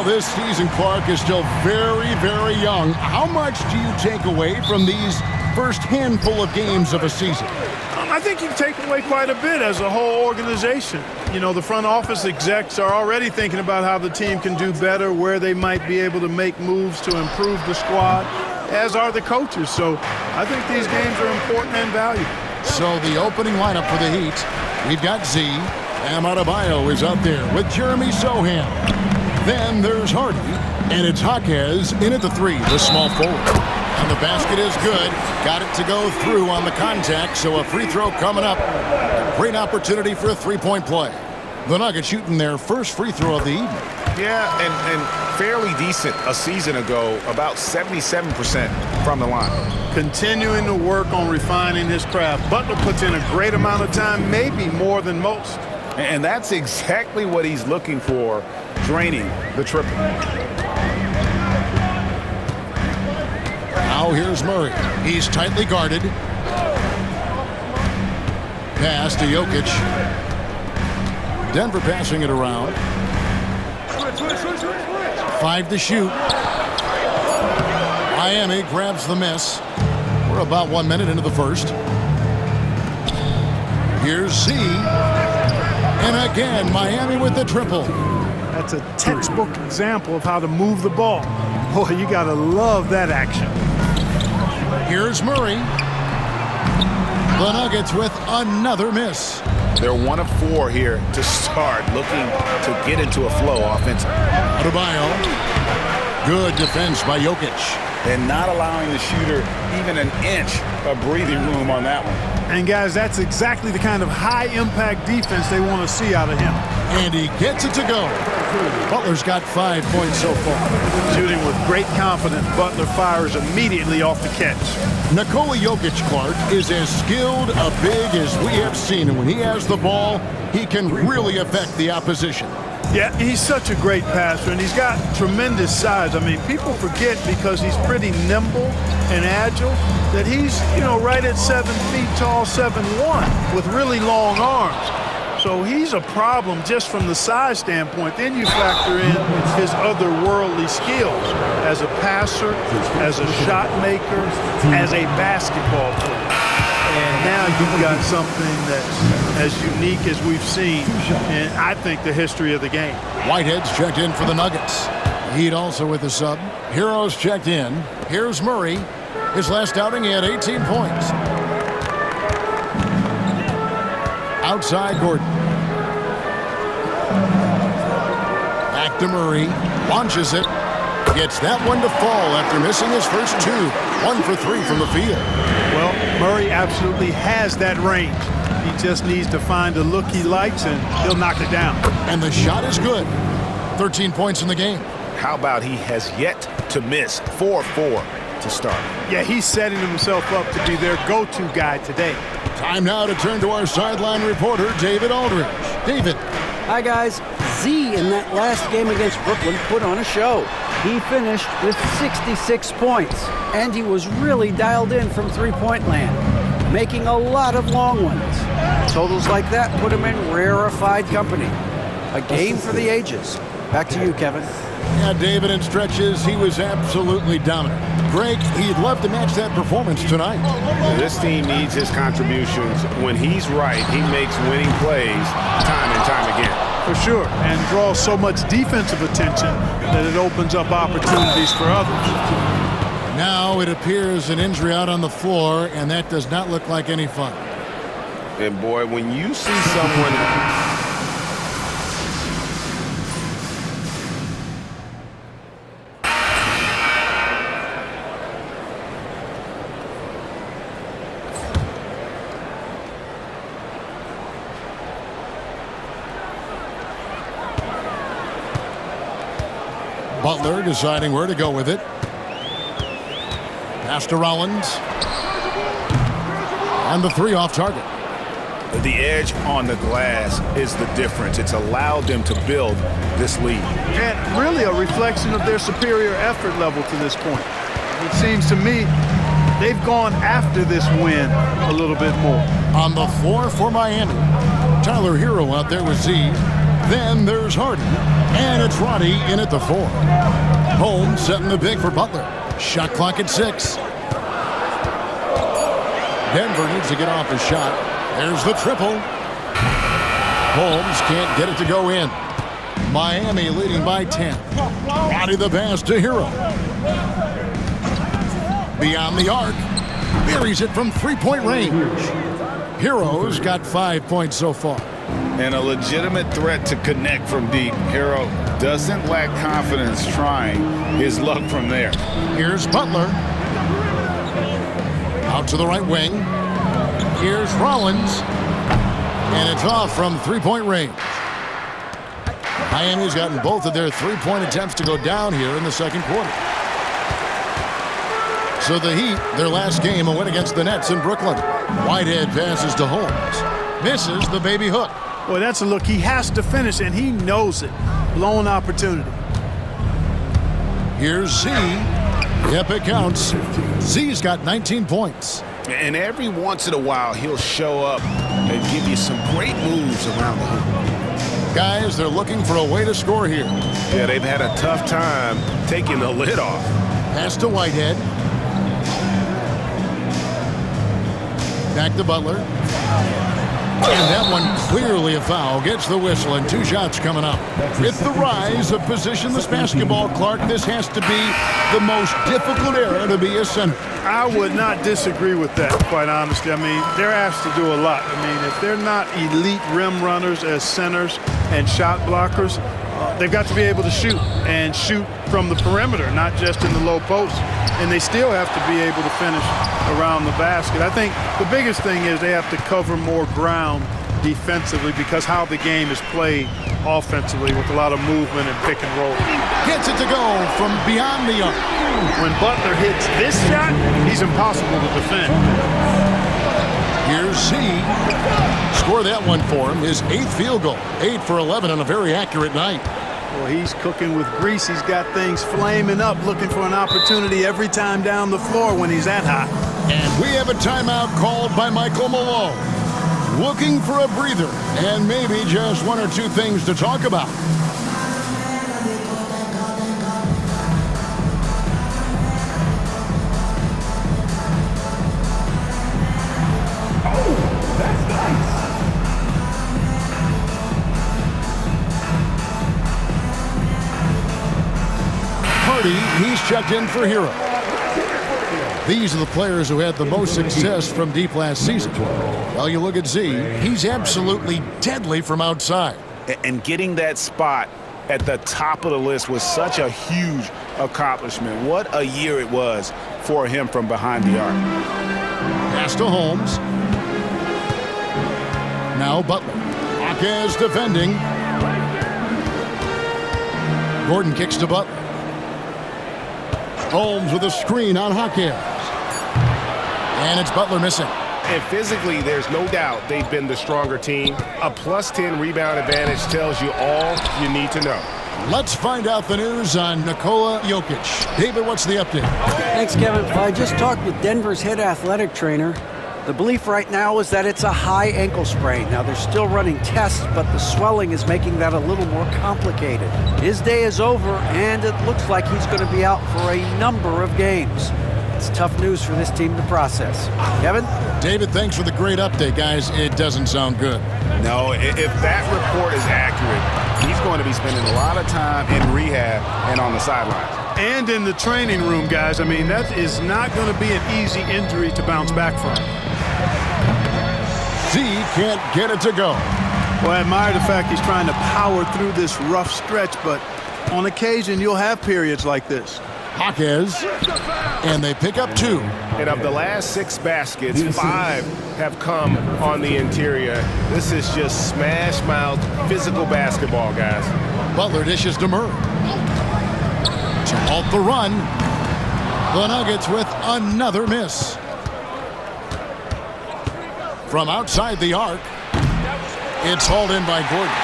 Well, this season, Clark, is still very, very young. How much do you take away from these first handful of games of a season? I think you can take away quite a bit as a whole organization. You know, the front office execs are already thinking about how the team can do better, where they might be able to make moves to improve the squad, as are the coaches. So I think these games are important and valuable. So the opening lineup for the Heat, we've got Z. Bam Adebayo is out there with Jeremy Sohan. Then there's Hardy, and it's Jaquez in at the 3, the small forward. And the basket is good. Got it to go through on the contact, so a free throw coming up. A great opportunity for a three-point play. The Nuggets shooting their first free throw of the evening. Yeah, and fairly decent a season ago, about 77% from the line. Continuing to work on refining his craft. Butler puts in a great amount of time, maybe more than most. And that's exactly what he's looking for, draining the triple. Now here's Murray. He's tightly guarded. Pass to Jokic. Denver passing it around. 5 to shoot. Miami grabs the miss. We're about 1 minute into the first. Here's Z. And again, Miami with the triple. That's a textbook example of how to move the ball. Boy, you got to love that action. Here's Murray. The Nuggets with another miss. They're 1 of 4 here to start, looking to get into a flow offensively. Adebayo. Good defense by Jokic. And not allowing the shooter even an inch of breathing room on that one. And, guys, that's exactly the kind of high-impact defense they want to see out of him. And he gets it to go. Butler's got 5 points so far. Shooting with great confidence, Butler fires immediately off the catch. Nikola Jokic, Clark, is as skilled a big as we have seen. And when he has the ball, he can really affect the opposition. Yeah, he's such a great passer, and he's got tremendous size. I mean, people forget because he's pretty nimble and agile that he's, right at 7 feet tall, 7'1", with really long arms. So he's a problem just from the size standpoint. Then you factor in his otherworldly skills as a passer, as a shot maker, as a basketball player. And now you've got something that's as unique as we've seen in, I think, the history of the game. Whitehead's checked in for the Nuggets. Heat also with the sub. Heroes checked in. Here's Murray. His last outing, he had 18 points. Outside Gordon. Back to Murray. Launches it. Gets that one to fall after missing his first 2. 1 for 3 from the field. Well, Murray absolutely has that range. He just needs to find the look he likes, and he'll knock it down. And the shot is good. 13 points in the game. How about he has yet to miss 4-4 to start? Yeah, he's setting himself up to be their go-to guy today. Time now to turn to our sideline reporter, David Aldridge. David. Hi, guys. Z in that last game against Brooklyn put on a show. He finished with 66 points, and he was really dialed in from three-point land, making a lot of long ones. Totals like that put him in rarefied company. A game for the ages. Back to you, Kevin. Yeah, David, in stretches, he was absolutely dominant. Greg, he'd love to match that performance tonight. This team needs his contributions. When he's right, he makes winning plays time and time again. For sure, and draws so much defensive attention that it opens up opportunities for others. Now it appears an injury out on the floor, and that does not look like any fun. And boy, when you see someone... Butler deciding where to go with it. Pass to Rollins. And the 3 off target. The edge on the glass is the difference. It's allowed them to build this lead. And really a reflection of their superior effort level to this point. It seems to me they've gone after this win a little bit more. On the floor for Miami. Tyler Hero out there with Z. Then there's Hardy, and it's Roddy in at the 4. Holmes setting the pick for Butler. Shot clock at 6. Denver needs to get off his shot. There's the triple. Holmes can't get it to go in. Miami leading by 10. Roddy the pass to Hero. Beyond the arc. Buries it from three-point range. Hero's got 5 points so far. And a legitimate threat to connect from deep. Hero doesn't lack confidence trying his luck from there. Here's Butler. Out to the right wing. Here's Rollins. And it's off from three-point range. Miami's gotten both of their three-point attempts to go down here in the second quarter. So the Heat, their last game, a win against the Nets in Brooklyn. Whitehead passes to Holmes. Misses the baby hook. Boy, that's a look he has to finish, and he knows it. Blown opportunity. Here's Z. Yep, it counts. Z's got 19 points. And every once in a while, he'll show up and give you some great moves around the hoop. Guys, they're looking for a way to score here. Yeah, they've had a tough time taking the lid off. Pass to Whitehead. Back to Butler. And that one clearly a foul. Gets the whistle and 2 shots coming up. With the rise of positionless basketball, Clark, this has to be the most difficult era to be a center. I would not disagree with that, quite honestly. I mean, they're asked to do a lot. I mean, if they're not elite rim runners as centers and shot blockers, they've got to be able to shoot and shoot from the perimeter, not just in the low post. And they still have to be able to finish around the basket. I think the biggest thing is they have to cover more ground defensively because how the game is played offensively with a lot of movement and pick and roll. Gets it to go from beyond the arc. When Butler hits this shot, he's impossible to defend. Here's Z. Score that one for him. His 8th field goal. 8 for 11 on a very accurate night. Well, he's cooking with grease. He's got things flaming up, looking for an opportunity every time down the floor when he's that hot. And we have a timeout called by Michael Malone. Looking for a breather and maybe just 1 or 2 things to talk about. He's checked in for Hero. These are the players who had the most success from deep last season. Well, you look at Z, he's absolutely deadly from outside. And getting that spot at the top of the list was such a huge accomplishment. What a year it was for him from behind the arc. Pass to Holmes. Now Butler. Jaquez defending. Gordon kicks to Butler. Holmes with a screen on Jaquez. And it's Butler missing. And physically, there's no doubt they've been the stronger team. A +10 rebound advantage tells you all you need to know. Let's find out the news on Nikola Jokic. David, what's the update? Thanks, Kevin. I just talked with Denver's head athletic trainer. The belief right now is that it's a high ankle sprain. Now, they're still running tests, but the swelling is making that a little more complicated. His day is over, and it looks like he's going to be out for a number of games. It's tough news for this team to process. Kevin? David, thanks for the great update, guys. It doesn't sound good. No, if that report is accurate, he's going to be spending a lot of time in rehab and on the sidelines. And in the training room, guys. I mean, that is not going to be an easy injury to bounce back from. Z can't get it to go. Well, I admire the fact he's trying to power through this rough stretch, but on occasion, you'll have periods like this. Jaquez, and they pick up 2. And of the last 6 baskets, 5 have come on the interior. This is just smash-mouth physical basketball, guys. Butler dishes to Murray. To halt the run. The Nuggets with another miss. From outside the arc, it's hauled in by Gordon.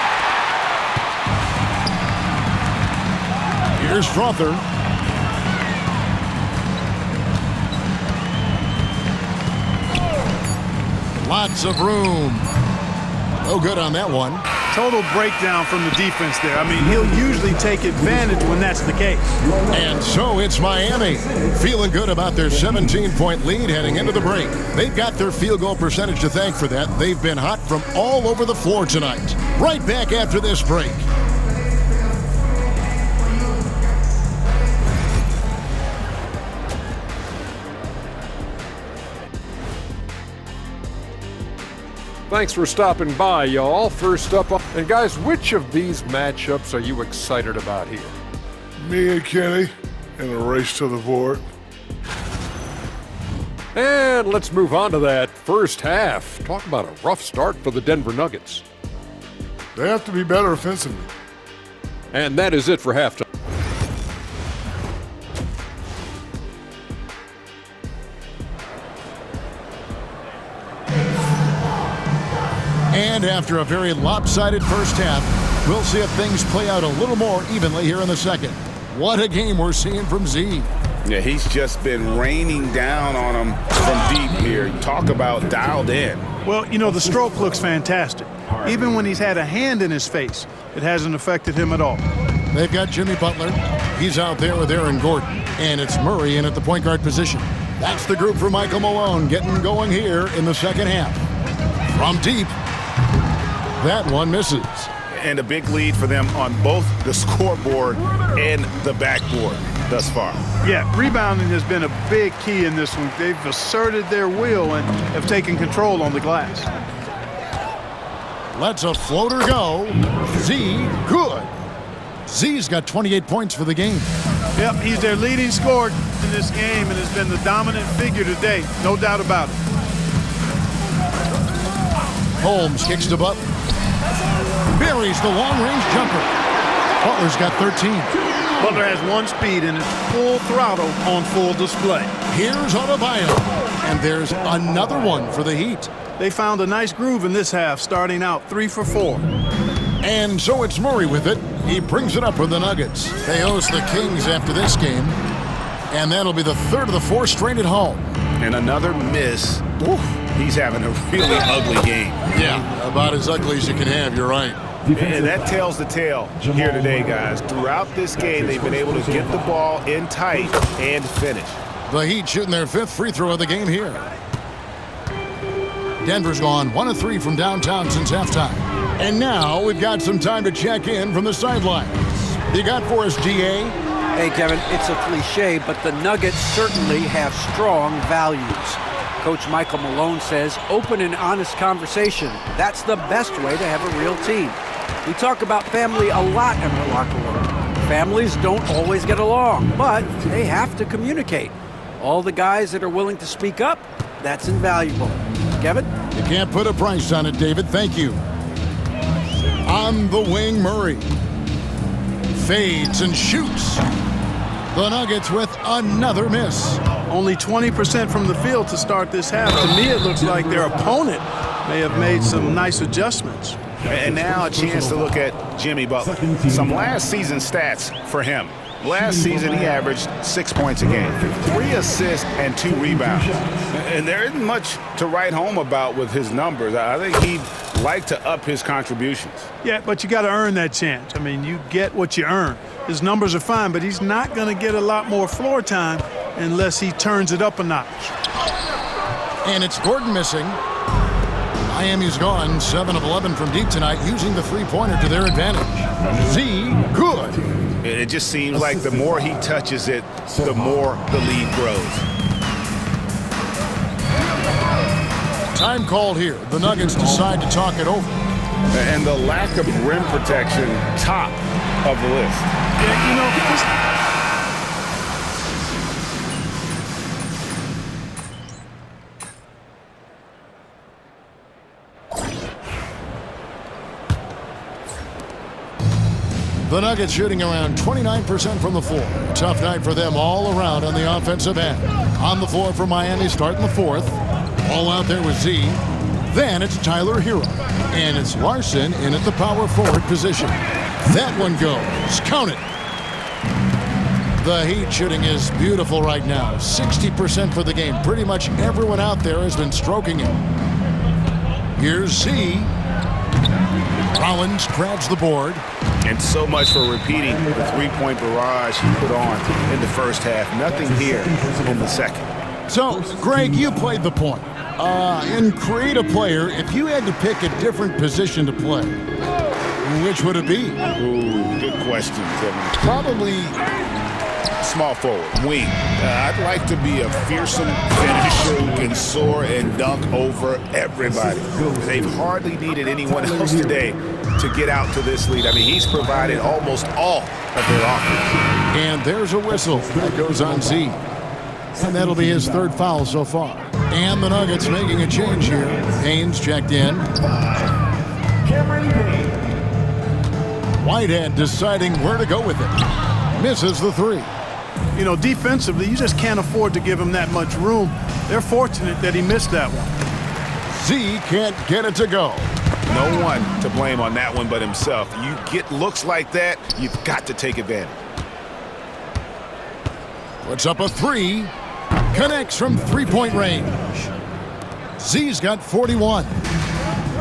Here's Strother. Lots of room. No good on that one. total breakdown from the defense there. I mean, he'll usually take advantage when that's the case. And so it's Miami, feeling good about their 17-point lead heading into the break. They've got their field goal percentage to thank for that. They've been hot from all over the floor tonight. Right back after this break. Thanks for stopping by, y'all. First up, and guys, which of these matchups are you excited about here? Me and Kenny in a race to the board. And let's move on to that first half. Talk about a rough start for the Denver Nuggets. They have to be better offensively. And that is it for halftime. And after a very lopsided first half, we'll see if things play out a little more evenly here in the second. What a game we're seeing from Z. Yeah, he's just been raining down on him from deep here. Talk about dialed in. Well, you know, the stroke looks fantastic. Even when he's had a hand in his face, it hasn't affected him at all. They've got Jimmy Butler. He's out there with Aaron Gordon. And it's Murray in at the point guard position. That's the group for Michael Malone getting going here in the second half. From deep. That one misses. And a big lead for them on both the scoreboard and the backboard thus far. Yeah, rebounding has been a big key in this one. They've asserted their will and have taken control on the glass. Lets a floater go. Z, good. Z's got 28 points for the game. Yep, he's their leading scorer in this game and has been the dominant figure today. No doubt about it. Holmes kicks to Butler. Buries the long-range jumper. Butler's got 13. Butler has one speed and is full throttle on full display. Here's Adebayo. And there's another one for the Heat. They found a nice groove in this half, starting out 3 for 4. And so it's Murray with it. He brings it up for the Nuggets. They host the Kings after this game. And that'll be the third of the four straight at home. And another miss. Oof. He's having a really ugly game. Yeah, about as ugly as you can have, you're right. And that tells the tale here today, guys. Throughout this game, they've been able to get the ball in tight and finish. The Heat shooting their fifth free throw of the game here. Denver's gone 1 of 3 from downtown since halftime. And now we've got some time to check in from the sidelines. You got for us, GA? Hey, Kevin, it's a cliche, but the Nuggets certainly have strong values. Coach Michael Malone says open and honest conversation. That's the best way to have a real team. We talk about family a lot in the locker room. Families don't always get along, but they have to communicate. All the guys that are willing to speak up, that's invaluable. Kevin? You can't put a price on it, David. Thank you. On the wing, Murray. Fades and shoots. The Nuggets with another miss. Only 20% from the field to start this half. To me, it looks like their opponent may have made some nice adjustments. And now a chance to look at Jimmy Butler. Some last season stats for him. Last season, he averaged 6 points a game, 3 assists, and 2 rebounds. And there isn't much to write home about with his numbers. I think he'd like to up his contributions. Yeah, but you got to earn that chance. I mean, you get what you earn. His numbers are fine, but he's not going to get a lot more floor time unless he turns it up a notch. And it's Gordon missing. Miami's gone 7 of 11 from deep tonight, using the three-pointer to their advantage. Z, good. It just seems like the more he touches it, the more the lead grows. Time called here. The Nuggets decide to talk it over. And the lack of rim protection, top of the list. Yeah, you know, The Nuggets shooting around 29% from the floor. Tough night for them all around on the offensive end. On the floor for Miami starting the fourth. All out there with Z. Then it's Tyler Hero. And it's Larson in at the power forward position. That one goes. Count it. The Heat shooting is beautiful right now. 60% for the game. Pretty much everyone out there has been stroking it. Here's Z. Rollins grabs the board. And so much for repeating the three-point barrage he put on in the first half. Nothing here in the second. So, Greg, you played the point. In creative player, if you had to pick a different position to play, which would it be? Ooh, good question, Kevin. Probably small forward, wing. I'd like to be a fearsome finisher who can soar and dunk over everybody. They've hardly needed anyone else today to get out to this lead. I mean, he's provided almost all of their offense. And there's a whistle that goes on Z. And that'll be his third foul so far. And the Nuggets making a change here. Haynes checked in. Whitehead deciding where to go with it. Misses the three. You know, defensively, you just can't afford to give him that much room. They're fortunate that he missed that one. Z can't get it to go. No one to blame on that one but himself. You get looks like that, you've got to take advantage. Puts up a three. Connects from three-point range. Z's got 41.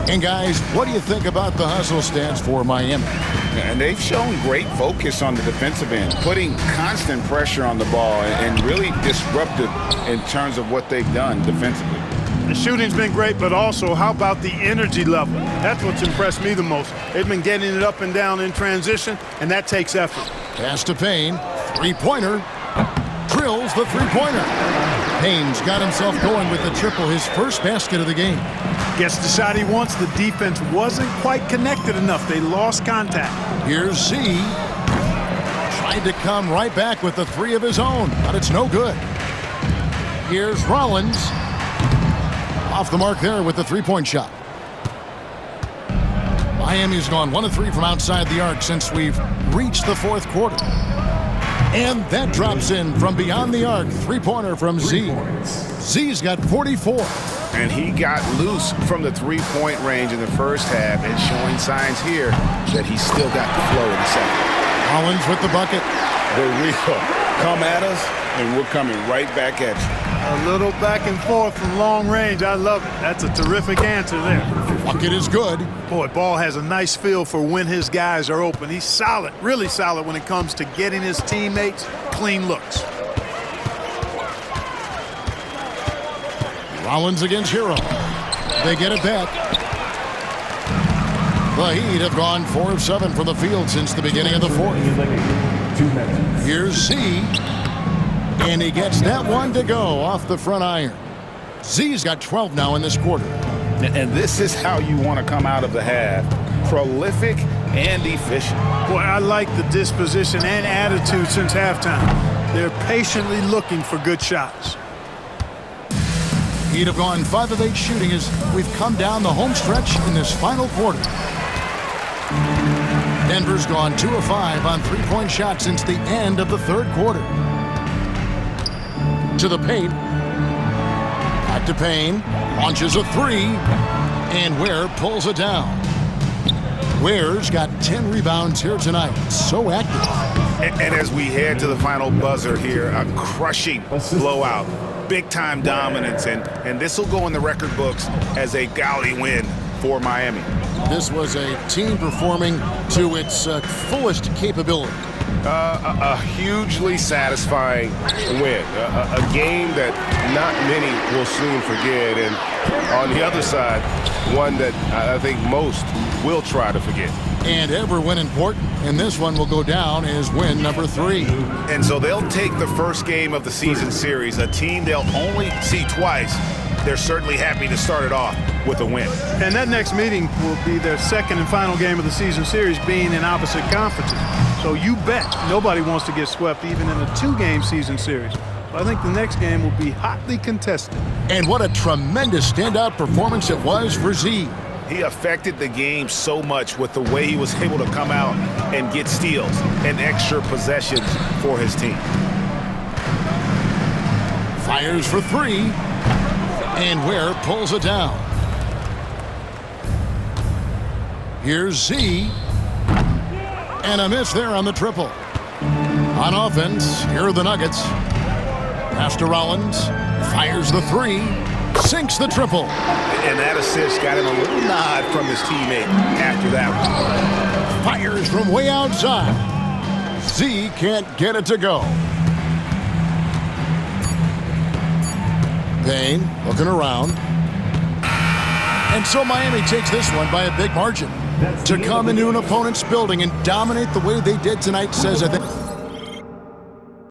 And guys, what do you think about the hustle stats for Miami? And they've shown great focus on the defensive end, putting constant pressure on the ball and really disruptive in terms of what they've done defensively. The shooting's been great, but also how about the energy level? That's what's impressed me the most. They've been getting it up and down in transition, and that takes effort. Pass to Payne. Three-pointer. Drills the three-pointer. Haynes got himself going with the triple, his first basket of the game. Gets the shot he wants. The defense wasn't quite connected enough. They lost contact. Here's Z. Tried to come right back with the three of his own, but it's no good. Here's Rollins. Off the mark there with the three-point shot. Miami's gone 1 of 3 from outside the arc since we've reached the fourth quarter. And that drops in from beyond the arc. Three-pointer from Z. Z's got 44. And he got loose from the three-point range in the first half and showing signs here that he's still got the flow in the second. Rollins with the bucket. The real come at us, and we're coming right back at you. A little back and forth from long range. I love it. That's a terrific answer there. Bucket is good. Boy, Ball has a nice feel for when his guys are open. He's solid, really solid when it comes to getting his teammates clean looks. Rollins against Hero. They get it back. The Heat have gone 4 of 7 from the field since the beginning of the fourth. Here's Z. And he gets that one to go off the front iron. Z's got 12 now in this quarter. And this is how you want to come out of the half. Prolific and efficient. Boy, I like the disposition and attitude since halftime. They're patiently looking for good shots. Heat have gone 5 of 8 shooting as we've come down the home stretch in this final quarter. Denver's gone 2 of 5 on three-point shots since the end of the third quarter. To the paint. Back to Payne. Launches a three. And Ware pulls it down. Ware's got 10 rebounds here tonight. So active. And as we head to the final buzzer here, a crushing blowout. Big-time dominance. And this will go in the record books as a gaudy win for Miami. This was a team performing to its fullest capability. A hugely satisfying win. A game that not many will soon forget. And on the other side, one that I think most will try to forget. And every win important. And this one will go down as win number 3. And so they'll take the first game of the season series, a team they'll only see twice. They're certainly happy to start it off with a win. And that next meeting will be their second and final game of the season series, being in opposite conferences. So you bet nobody wants to get swept even in a 2-game season series. I think the next game will be hotly contested. And what a tremendous standout performance it was for Z. He affected the game so much with the way he was able to come out and get steals and extra possessions for his team. Fires for 3. And Ware pulls it down. Here's Z. And a miss there on the triple. On offense, here are the Nuggets. Pass to Rollins. Fires the 3. sinks the triple. And that assist got him a little nod from his teammate after that one. Fires from way outside. Z can't get it to go. Payne looking around. And so Miami takes this one by a big margin. To come into an opponent's building and dominate the way they did tonight says, I think,